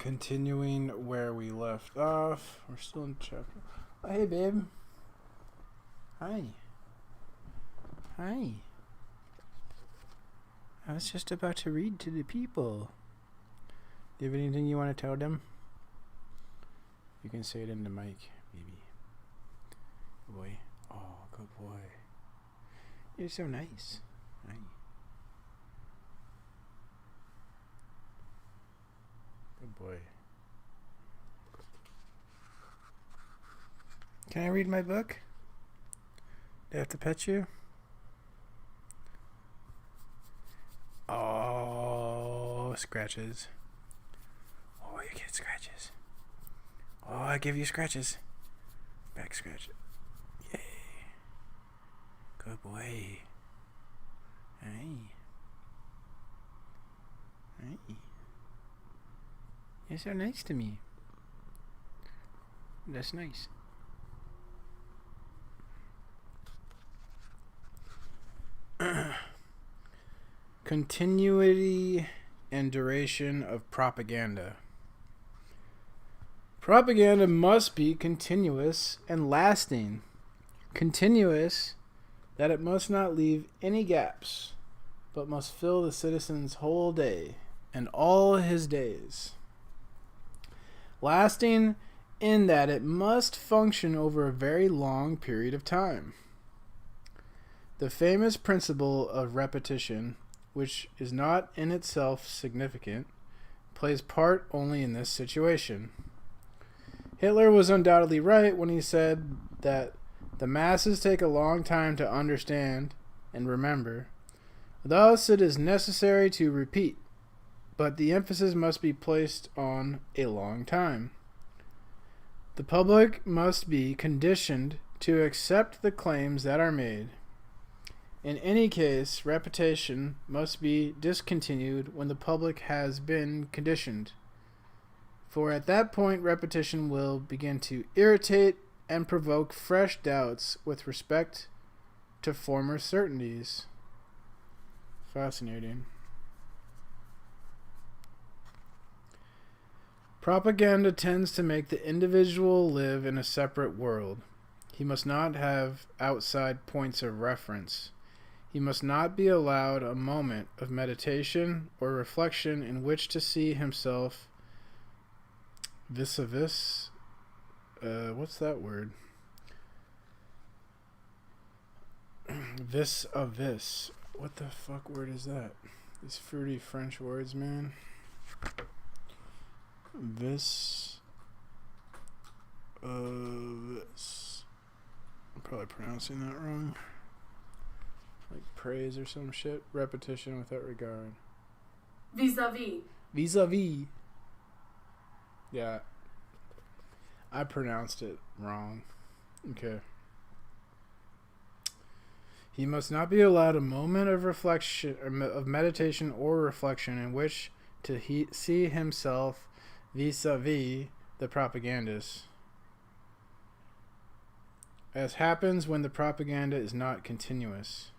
Continuing where we left off. We're still in chapter. Oh, hey, babe. Hi. Hi. I was just about to read to the people. Do you have anything you want to tell them? You can say it in the mic, baby. Good boy. Oh, good boy. You're so nice. Hi. Good boy. Can I read my book? Do I have to pet you? Oh, scratches. Oh, you get scratches. Oh, I give you scratches. Back scratch. Yay. Good boy. Hey. Hey. You're so nice to me. That's nice. Continuity and duration of propaganda. Propaganda must be continuous and lasting. Continuous, that it must not leave any gaps, but must fill the citizen's whole day and all his days. Lasting, in that it must function over a very long period of time. The famous principle of repetition, which is not in itself significant, plays part only in this situation. Hitler was undoubtedly right when he said that the masses take a long time to understand and remember. Thus, it is necessary to repeat, but the emphasis must be placed on a long time. The public must be conditioned to accept the claims that are made. In any case, repetition must be discontinued when the public has been conditioned, for at that point repetition will begin to irritate and provoke fresh doubts with respect to former certainties. Fascinating. Propaganda tends to make the individual live in a separate world. He must not have outside points of reference. He must not be allowed a moment of meditation or reflection in which to see himself vis-a-vis. What's that word? Vis-a-vis. What the fuck word is that? These fruity French words, man. Vis. Vis. I'm probably pronouncing that wrong. Like praise or some shit. Repetition without regard. Vis-a-vis. Vis-a-vis. Yeah. I pronounced it wrong. Okay. He must not be allowed a moment of reflection, of meditation or reflection in which to see himself vis-a-vis the propagandist. As happens when the propaganda is not continuous.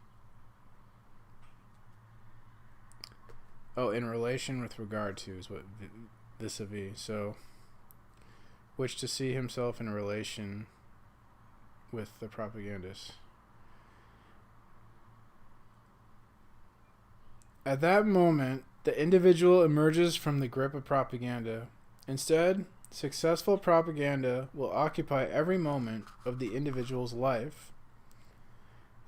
Oh, in relation with regard to is what vis-a-vis. So, which to see himself in relation with the propagandist. At that moment, the individual emerges from the grip of propaganda. Instead, successful propaganda will occupy every moment of the individual's life.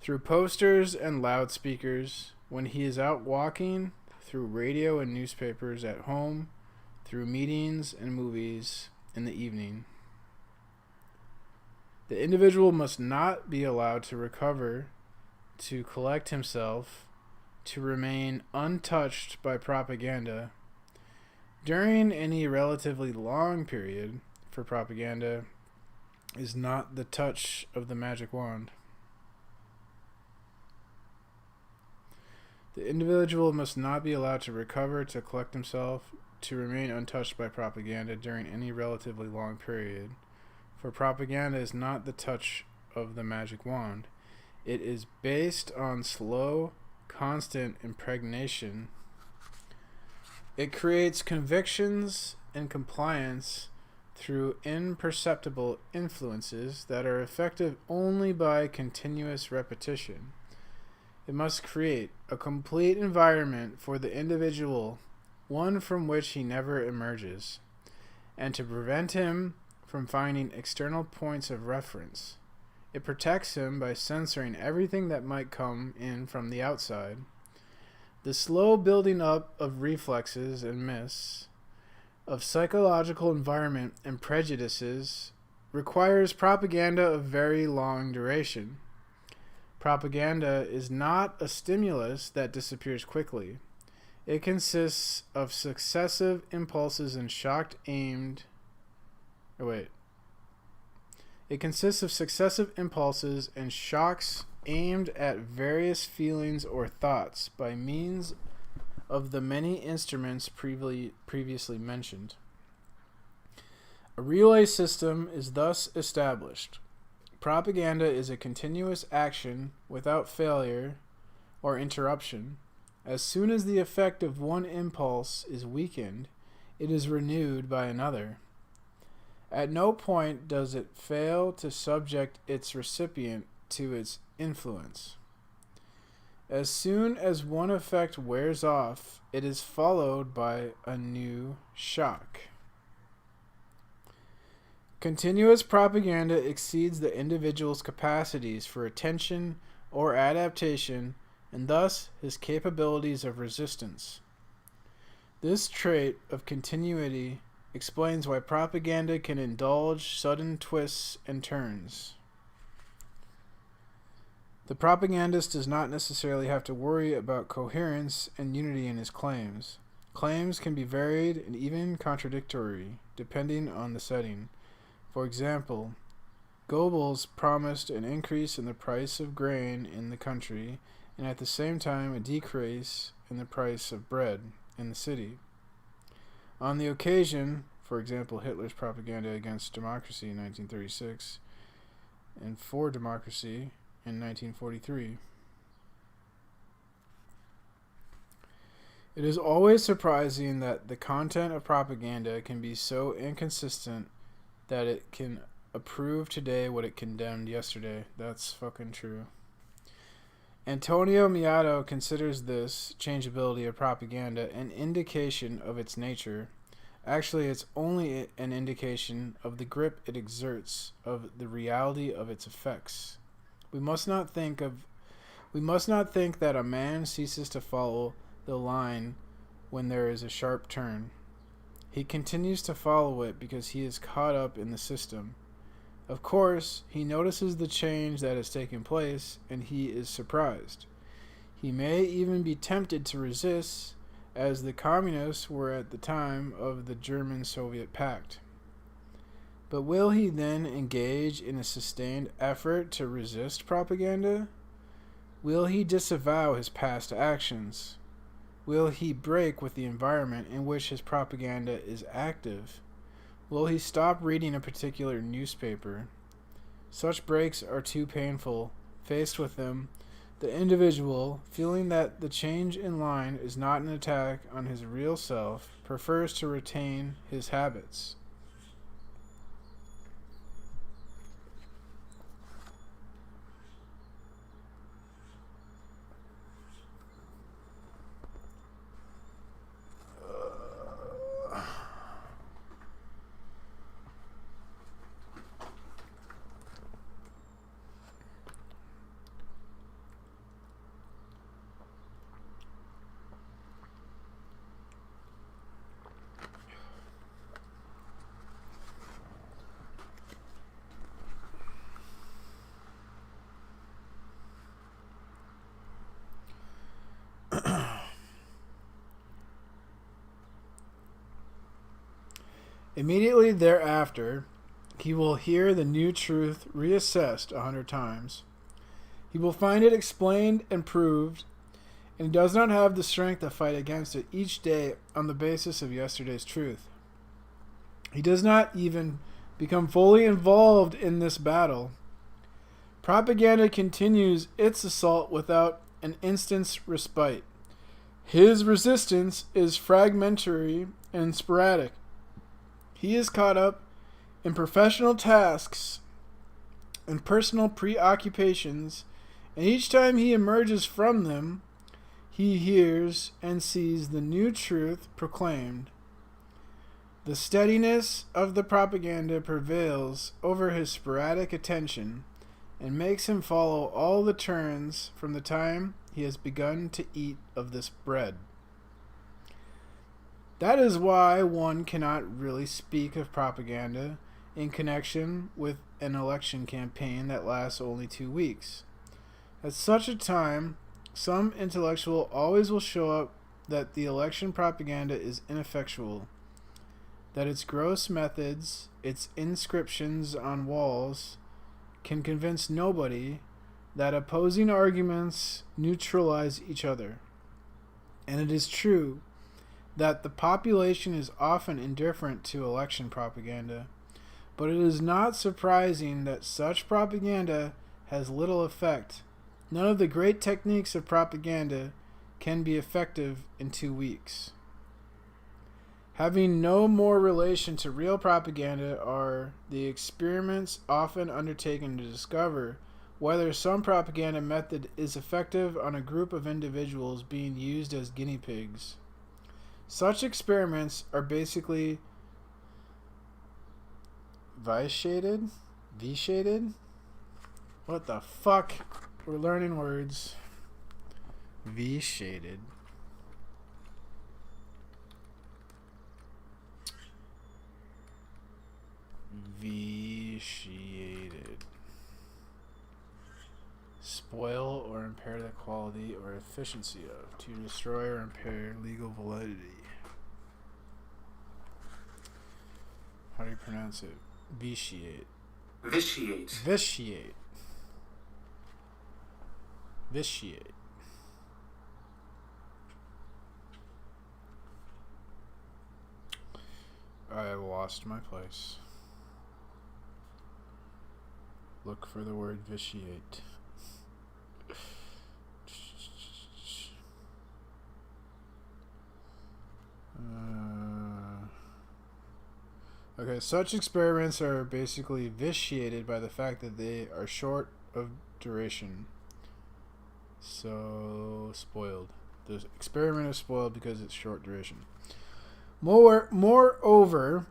Through posters and loudspeakers, when he is out walking, through radio and newspapers at home, through meetings and movies in the evening. The individual must not be allowed to recover, to collect himself, to remain untouched by propaganda during any relatively long period, for propaganda is not the touch of the magic wand. The individual must not be allowed to recover, to collect himself, to remain untouched by propaganda during any relatively long period, for propaganda is not the touch of the magic wand. It is based on slow, constant impregnation It creates convictions and compliance through imperceptible influences that are effective only by continuous repetition. It must create a complete environment for the individual, one from which he never emerges, and to prevent him from finding external points of reference. It protects him by censoring everything that might come in from the outside. The slow building up of reflexes and myths, of psychological environment and prejudices, requires propaganda of very long duration. Propaganda is not a stimulus that disappears quickly. It consists of successive impulses and It consists of successive impulses and shocks aimed at various feelings or thoughts by means of the many instruments previously mentioned. A relay system is thus established. Propaganda is a continuous action without failure or interruption. As soon as the effect of one impulse is weakened, it is renewed by another. At no point does it fail to subject its recipient to its influence. As soon as one effect wears off, it is followed by a new shock. Continuous propaganda exceeds the individual's capacities for attention or adaptation, and thus his capabilities of resistance. This trait of continuity explains why propaganda can indulge sudden twists and turns. The propagandist does not necessarily have to worry about coherence and unity in his claims. Claims can be varied and even contradictory, depending on the setting. For example, Goebbels promised an increase in the price of grain in the country and at the same time a decrease in the price of bread in the city. On the occasion, for example, Hitler's propaganda against democracy in 1936 and for democracy in 1943. It is always surprising that the content of propaganda can be so inconsistent that it can approve today what it condemned yesterday. That's fucking true. Antonio Miato considers this changeability of propaganda an indication of its nature. Actually, it's only an indication of the grip it exerts of the reality of its effects. We must not think that a man ceases to follow the line when there is a sharp turn. He continues to follow it because he is caught up in the system. Of course, he notices the change that has taken place, and he is surprised. He may even be tempted to resist, as the communists were at the time of the German-Soviet Pact. But will he then engage in a sustained effort to resist propaganda? Will he disavow his past actions? Will he break with the environment in which his propaganda is active? Will he stop reading a particular newspaper? Such breaks are too painful. Faced with them, the individual, feeling that the change in line is not an attack on his real self, prefers to retain his habits. Immediately thereafter, he will hear the new truth reassessed 100 times. He will find it explained and proved, and he does not have the strength to fight against it each day on the basis of yesterday's truth. He does not even become fully involved in this battle. Propaganda continues its assault without an instant's respite. His resistance is fragmentary and sporadic. He is caught up in professional tasks and personal preoccupations, and each time he emerges from them, he hears and sees the new truth proclaimed. The steadiness of the propaganda prevails over his sporadic attention and makes him follow all the turns from the time he has begun to eat of this bread. That is why one cannot really speak of propaganda in connection with an election campaign that lasts only 2 weeks. At such a time, some intellectual always will show up that the election propaganda is ineffectual, that its gross methods, its inscriptions on walls, can convince nobody, that opposing arguments neutralize each other. And it is true that the population is often indifferent to election propaganda, but it is not surprising that such propaganda has little effect. None of the great techniques of propaganda can be effective in 2 weeks. Having no more relation to real propaganda are the experiments often undertaken to discover whether some propaganda method is effective on a group of individuals being used as guinea pigs. Such experiments are basically V-shaded? What the fuck? We're learning words. V-shaded. Vitiated. Spoil or impair the quality or efficiency of. To destroy or impair legal validity. How do you pronounce it? Vitiate. Vitiate. Vitiate. Vitiate. I lost my place. Look for the word vitiate. Okay, such experiments are basically vitiated by the fact that they are short of duration. So, spoiled. The experiment is spoiled because it's short duration. Moreover,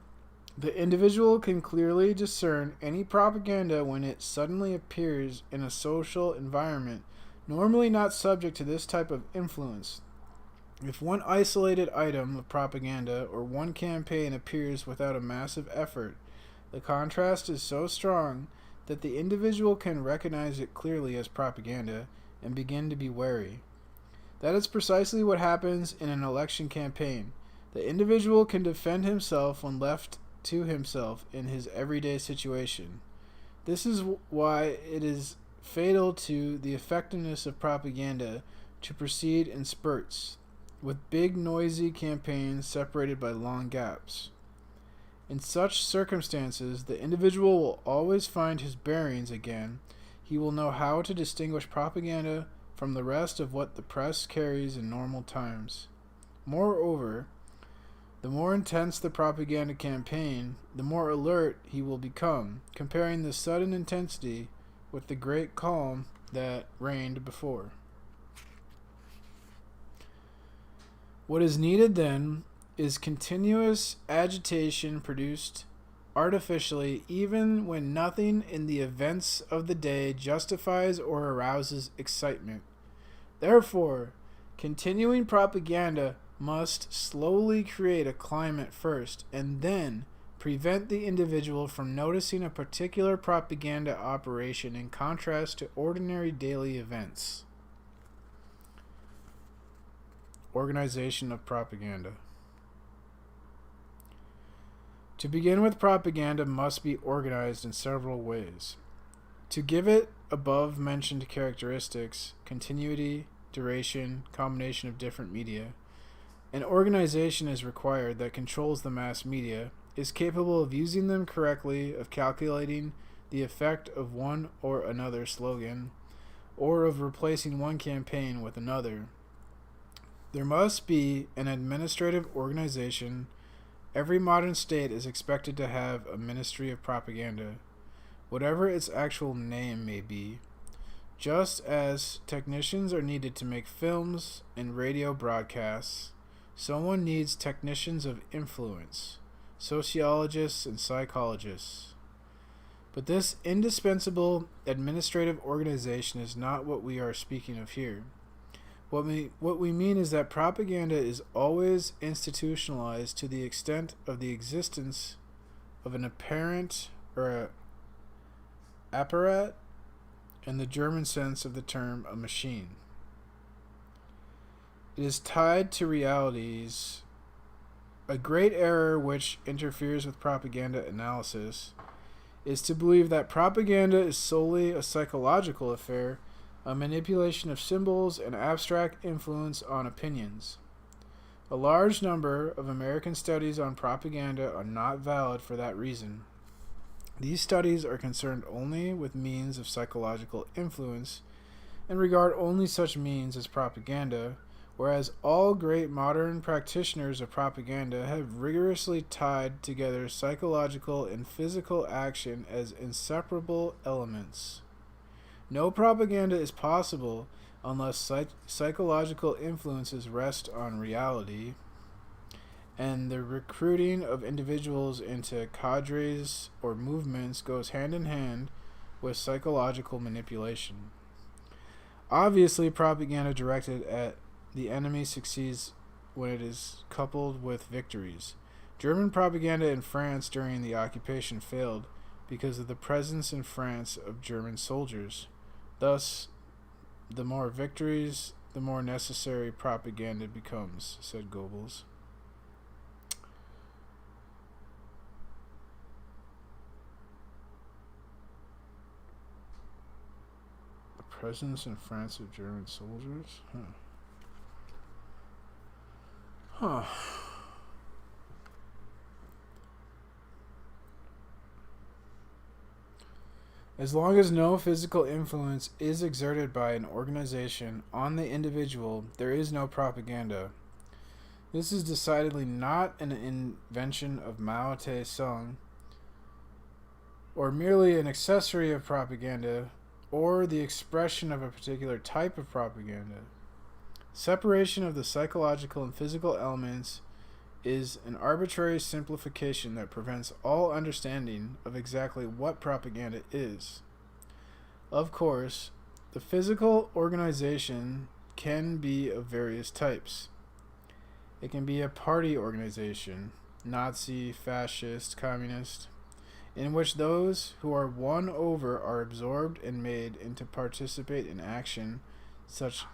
the individual can clearly discern any propaganda when it suddenly appears in a social environment normally not subject to this type of influence. If one isolated item of propaganda or one campaign appears without a massive effort, the contrast is so strong that the individual can recognize it clearly as propaganda and begin to be wary. That is precisely what happens in an election campaign. The individual can defend himself when left to himself in his everyday situation. This is why it is fatal to the effectiveness of propaganda to proceed in spurts, with big noisy campaigns separated by long gaps. In such circumstances, the individual will always find his bearings again. He will know how to distinguish propaganda from the rest of what the press carries in normal times. Moreover, the more intense the propaganda campaign, the more alert he will become, comparing the sudden intensity with the great calm that reigned before. What is needed then is continuous agitation produced artificially even when nothing in the events of the day justifies or arouses excitement. Therefore, continuing propaganda must slowly create a climate first and then prevent the individual from noticing a particular propaganda operation in contrast to ordinary daily events. Organization of propaganda. To begin with, propaganda must be organized in several ways. To give it above mentioned characteristics, continuity, duration, combination of different media, an organization is required that controls the mass media, is capable of using them correctly, of calculating the effect of one or another slogan, or of replacing one campaign with another, There must be an administrative organization. Every modern state is expected to have a ministry of propaganda, whatever its actual name may be. Just as technicians are needed to make films and radio broadcasts, someone needs technicians of influence, sociologists and psychologists. But this indispensable administrative organization is not what we are speaking of here. What we mean is that propaganda is always institutionalized to the extent of the existence of an apparent or a apparat, in the German sense of the term, a machine. It is tied to realities. A great error which interferes with propaganda analysis is to believe that propaganda is solely a psychological affair, a manipulation of symbols and abstract influence on opinions. A large number of American studies on propaganda are not valid for that reason. These studies are concerned only with means of psychological influence and regard only such means as propaganda, whereas all great modern practitioners of propaganda have rigorously tied together psychological and physical action as inseparable elements. No propaganda is possible unless psychological influences rest on reality, and the recruiting of individuals into cadres or movements goes hand in hand with psychological manipulation. Obviously, propaganda directed at the enemy succeeds when it is coupled with victories. German propaganda in France during the occupation failed because of the presence in France of German soldiers. Thus, the more victories, the more necessary propaganda becomes, said Goebbels. The presence in France of German soldiers? Huh. As long as no physical influence is exerted by an organization on the individual, there is no propaganda. This is decidedly not an invention of Mao Tse-tung, or merely an accessory of propaganda, or the expression of a particular type of propaganda. Separation of the psychological and physical elements is an arbitrary simplification that prevents all understanding of exactly what propaganda is. Of course, the physical organization can be of various types. It can be a party organization, Nazi, fascist, communist, in which those who are won over are absorbed and made into participate in action, such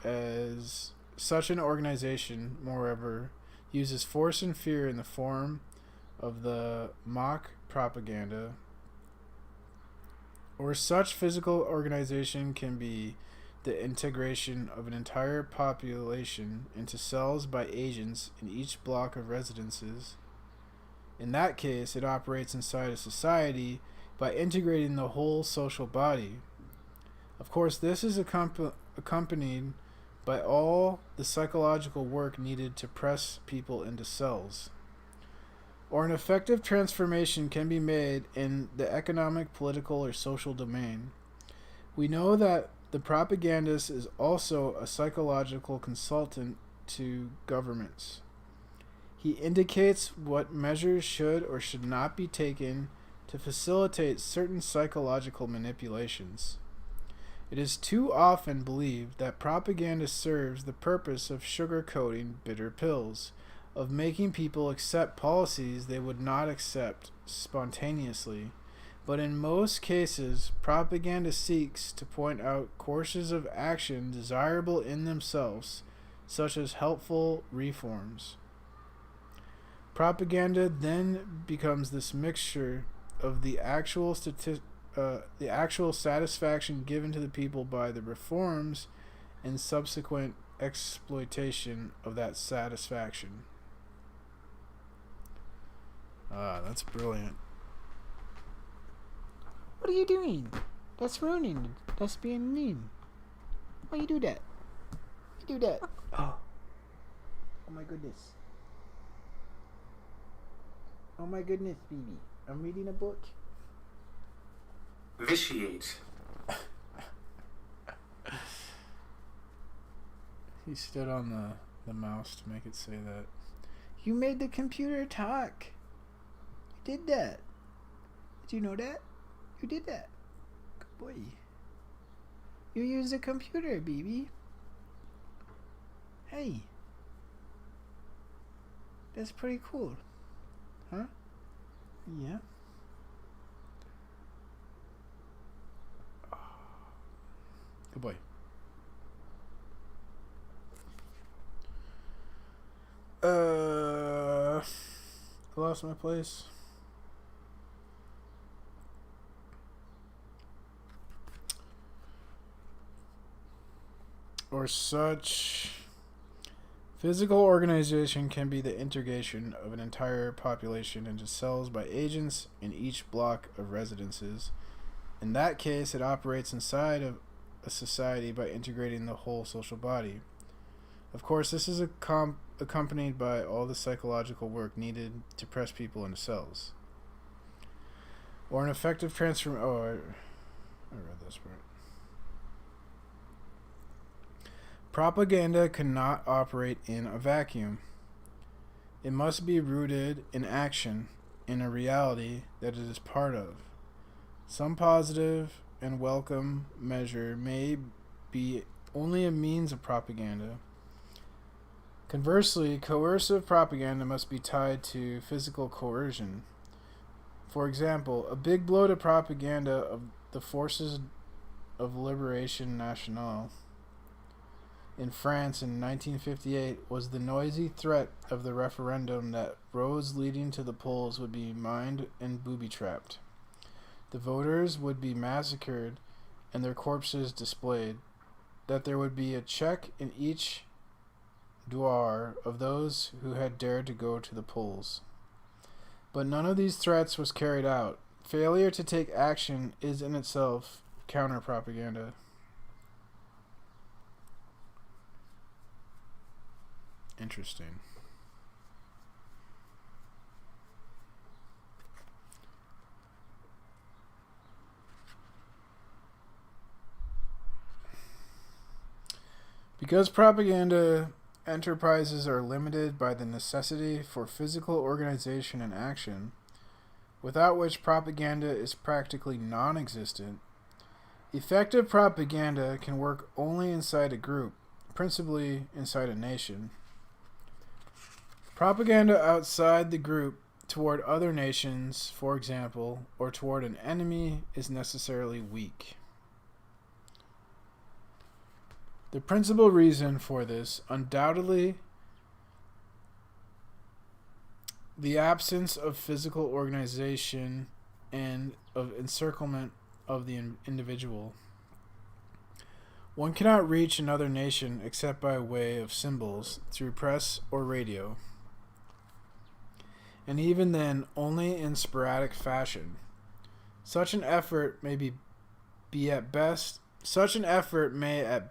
an organization, moreover, uses force and fear in the form of the mock propaganda, or such physical organization can be the integration of an entire population into cells by agents in each block of residences. In that case, it operates inside a society by integrating the whole social body. Of course, this is accompanied by all the psychological work needed to press people into cells. Or an effective transformation can be made in the economic, political, or social domain. We know that the propagandist is also a psychological consultant to governments. He indicates what measures should or should not be taken to facilitate certain psychological manipulations. It is too often believed that propaganda serves the purpose of sugarcoating bitter pills, of making people accept policies they would not accept spontaneously. But in most cases, propaganda seeks to point out courses of action desirable in themselves, such as helpful reforms. Propaganda then becomes this mixture of the actual satisfaction given to the people by the reforms and subsequent exploitation of that satisfaction. That's brilliant. What are you doing? That's ruining. That's being mean. Why you do that? You do that. Oh. Oh my goodness. Oh my goodness, baby. I'm reading a book. Vitiate. He stood on the mouse to make it say that. You made the computer talk. You did that. Did you know that? You did that. Good boy. You used a computer, baby. Hey. That's pretty cool. Huh? Yeah. Good boy. I lost my place. Or such. Physical organization can be the integration of an entire population into cells by agents in each block of residences. In that case, it operates inside of a society by integrating the whole social body. Of course, this is accompanied by all the psychological work needed to press people into cells. Or an effective transform... Oh, I read this part. Propaganda cannot operate in a vacuum. It must be rooted in action, in a reality that it is part of. Some positive and welcome measure may be only a means of propaganda. Conversely, coercive propaganda must be tied to physical coercion. For example, a big blow to propaganda of the Forces of Liberation Nationale in France in 1958 was the noisy threat of the referendum that roads leading to the polls would be mined and booby-trapped. The voters would be massacred and their corpses displayed, that there would be a check in each douar of those who had dared to go to the polls. But none of these threats was carried out. Failure to take action is in itself counter-propaganda. Interesting. Because propaganda enterprises are limited by the necessity for physical organization and action, without which propaganda is practically non-existent, effective propaganda can work only inside a group, principally inside a nation. Propaganda outside the group toward other nations, for example, or toward an enemy is necessarily weak. The principal reason for this, undoubtedly, the absence of physical organization and of encirclement of the individual. One cannot reach another nation except by way of symbols, through press or radio. And even then, only in sporadic fashion. Such an effort may at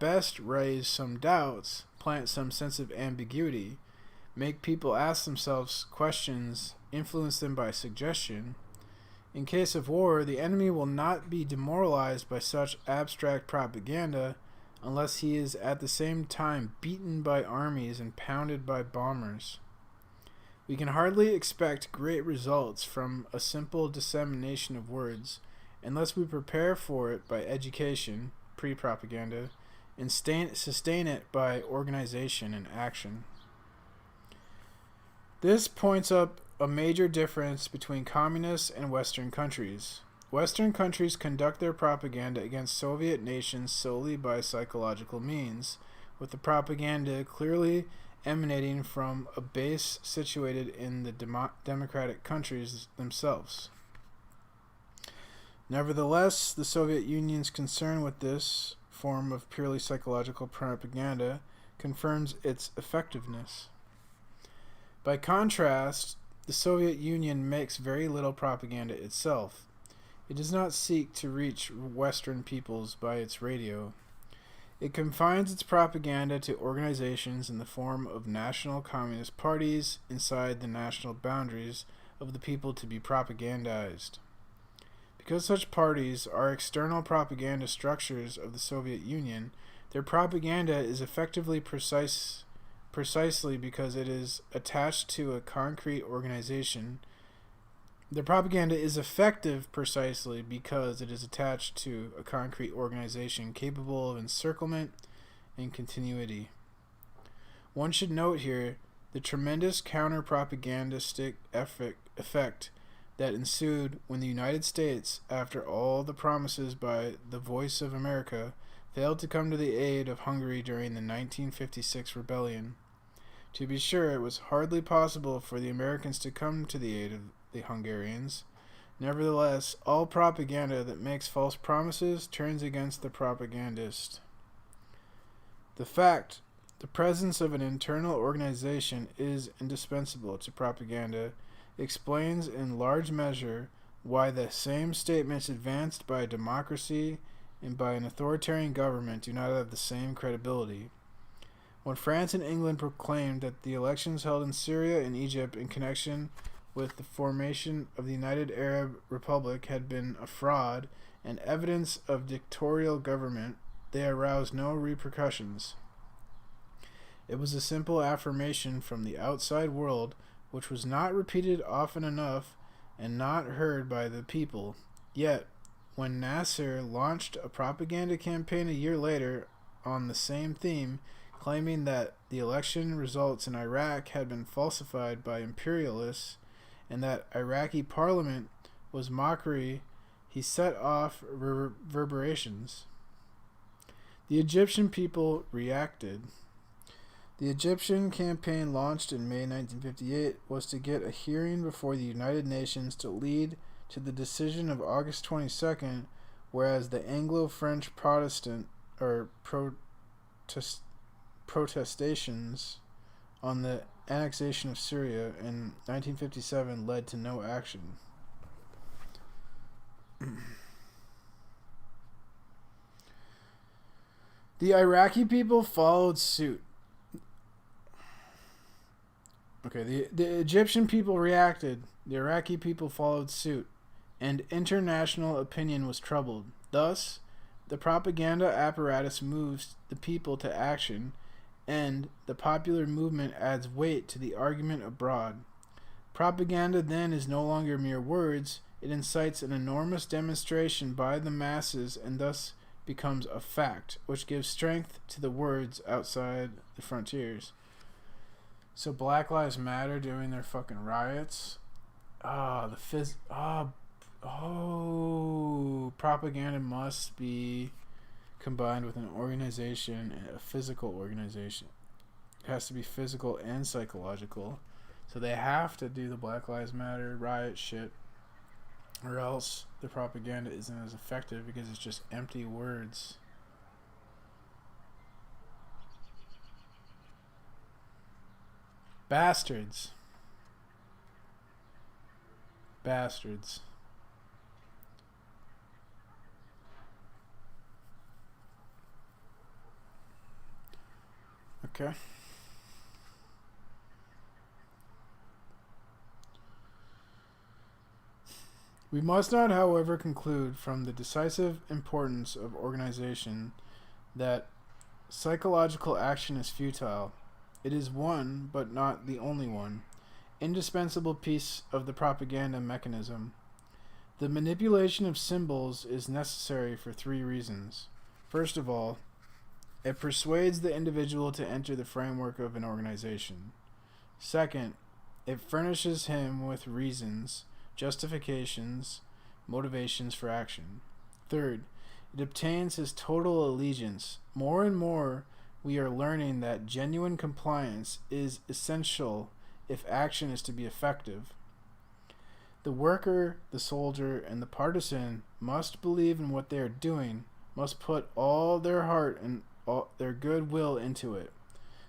best raise some doubts, plant some sense of ambiguity, make people ask themselves questions, influence them by suggestion. In case of war, the enemy will not be demoralized by such abstract propaganda unless he is at the same time beaten by armies and pounded by bombers. We can hardly expect great results from a simple dissemination of words unless we prepare for it by education, pre-propaganda, and sustain it by organization and action. This points up a major difference between communist and Western countries. Western countries conduct their propaganda against Soviet nations solely by psychological means, with the propaganda clearly emanating from a base situated in the democratic countries themselves. Nevertheless, the Soviet Union's concern with this form of purely psychological propaganda confirms its effectiveness. By contrast, the Soviet Union makes very little propaganda itself. It does not seek to reach Western peoples by its radio. It confines its propaganda to organizations in the form of national communist parties inside the national boundaries of the people to be propagandized. Because such parties are external propaganda structures of the Soviet Union, their propaganda is effectively precisely because it is attached to a concrete organization. Their propaganda is effective precisely because it is attached to a concrete organization capable of encirclement and continuity. One should note here the tremendous counter-propagandistic effect that ensued when the United States, after all the promises by the Voice of America, failed to come to the aid of Hungary during the 1956 rebellion. To be sure, it was hardly possible for the Americans to come to the aid of the Hungarians. Nevertheless, all propaganda that makes false promises turns against the propagandist. The presence of an internal organization is indispensable to propaganda, explains in large measure why the same statements advanced by a democracy and by an authoritarian government do not have the same credibility. When France and England proclaimed that the elections held in Syria and Egypt in connection with the formation of the United Arab Republic had been a fraud and evidence of dictatorial government, they aroused no repercussions. It was a simple affirmation from the outside world, which was not repeated often enough and not heard by the people. Yet, when Nasser launched a propaganda campaign a year later on the same theme, claiming that the election results in Iraq had been falsified by imperialists and that Iraqi parliament was mockery, he set off reverberations. The Egyptian people reacted. The Egyptian campaign launched in May 1958 was to get a hearing before the United Nations to lead to the decision of August 22nd, whereas the Anglo-French protestations on the annexation of Syria in 1957 led to no action. The Iraqi people followed suit. The Egyptian people reacted, the Iraqi people followed suit, and international opinion was troubled. Thus, the propaganda apparatus moves the people to action, and the popular movement adds weight to the argument abroad. Propaganda then is no longer mere words, it incites an enormous demonstration by the masses and thus becomes a fact, which gives strength to the words outside the frontiers. So Black Lives Matter doing their fucking riots. Propaganda must be combined with an organization, a physical organization. It has to be physical and psychological. So they have to do the Black Lives Matter riot shit, or else the propaganda isn't as effective because it's just empty words. Bastards. Okay. We must not, however, conclude from the decisive importance of organization that psychological action is futile. It is one, but not the only one, indispensable piece of the propaganda mechanism. The manipulation of symbols is necessary for three reasons. First of all, it persuades the individual to enter the framework of an organization. Second, it furnishes him with reasons, justifications, motivations for action. Third, it obtains his total allegiance. More and more, we are learning that genuine compliance is essential if action is to be effective. The worker, the soldier, and the partisan must believe in what they are doing, must put all their heart and all their goodwill into it.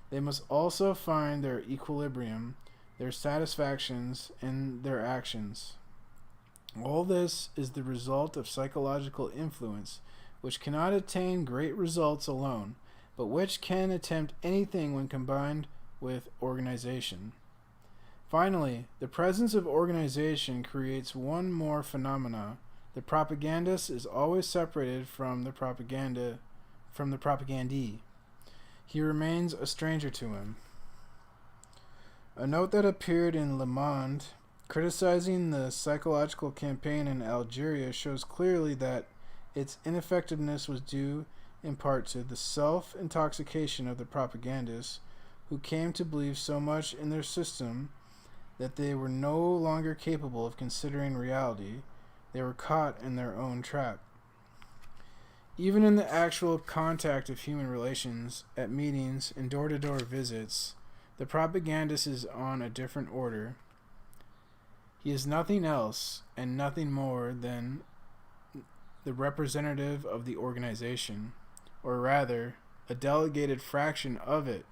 They must also find their equilibrium, their satisfactions, in their actions. All this is the result of psychological influence, which cannot attain great results alone, but which can attempt anything when combined with organization. Finally, the presence of organization creates one more phenomena. The propagandist is always separated from the propagandee. He remains a stranger to him. A note that appeared in Le Monde criticizing the psychological campaign in Algeria shows clearly that its ineffectiveness was due in part to the self-intoxication of the propagandists, who came to believe so much in their system that they were no longer capable of considering reality. They were caught in their own trap. Even in the actual contact of human relations, at meetings and door-to-door visits, the propagandist is on a different order. He is nothing else and nothing more than the representative of the organization, or rather, a delegated fraction of it.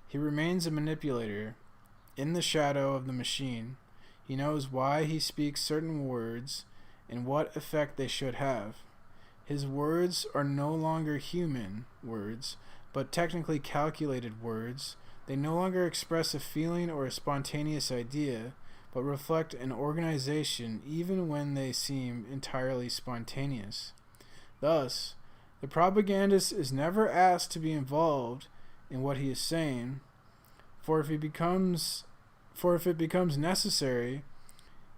He remains a manipulator. In the shadow of the machine, he knows why he speaks certain words and what effect they should have. His words are no longer human words, but technically calculated words. They no longer express a feeling or a spontaneous idea, but reflect an organization even when they seem entirely spontaneous. Thus, the propagandist is never asked to be involved in what he is saying, for if it becomes necessary,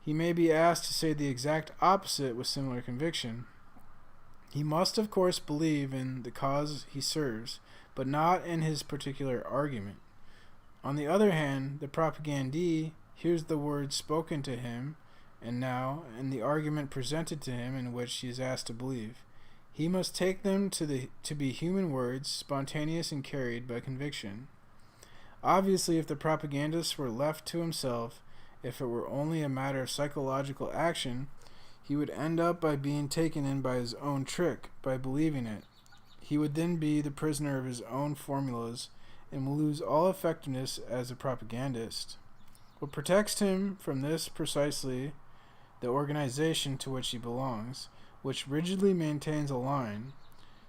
he may be asked to say the exact opposite with similar conviction. He must, of course, believe in the cause he serves, but not in his particular argument. On the other hand, the propagandee hears the words spoken to him and the argument presented to him in which he is asked to believe. He must take them to be human words, spontaneous and carried by conviction. Obviously, if the propagandist were left to himself, if it were only a matter of psychological action, he would end up by being taken in by his own trick, by believing it. He would then be the prisoner of his own formulas and will lose all effectiveness as a propagandist. What protects him from this precisely the organization to which he belongs, which rigidly maintains a line.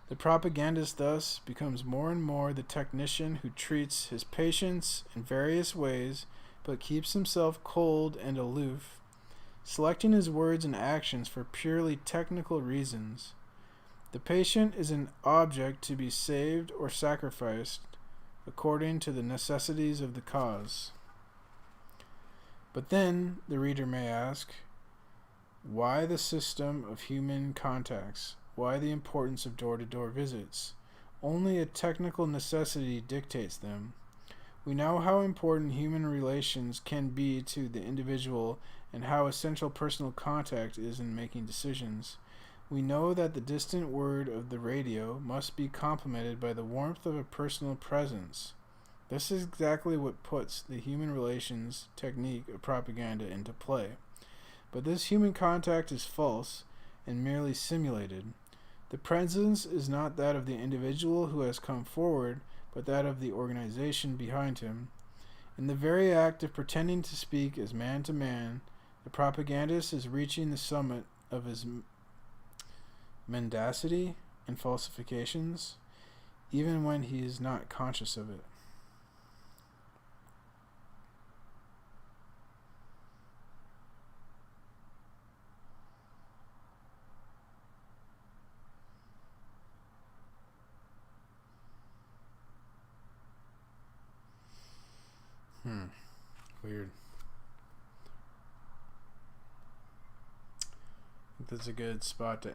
The propagandist thus becomes more and more the technician who treats his patients in various ways, but keeps himself cold and aloof, selecting his words and actions for purely technical reasons. The patient is an object to be saved or sacrificed according to the necessities of the cause. But then, the reader may ask, why the system of human contacts? Why the importance of door-to-door visits? Only a technical necessity dictates them. We know how important human relations can be to the individual and how essential personal contact is in making decisions. We know that the distant word of the radio must be complemented by the warmth of a personal presence. This is exactly what puts the human relations technique of propaganda into play. But this human contact is false and merely simulated. The presence is not that of the individual who has come forward, but that of the organization behind him. In the very act of pretending to speak as man to man, the propagandist is reaching the summit of his mendacity and falsifications, even when he is not conscious of it. Weird. I think that's a good spot to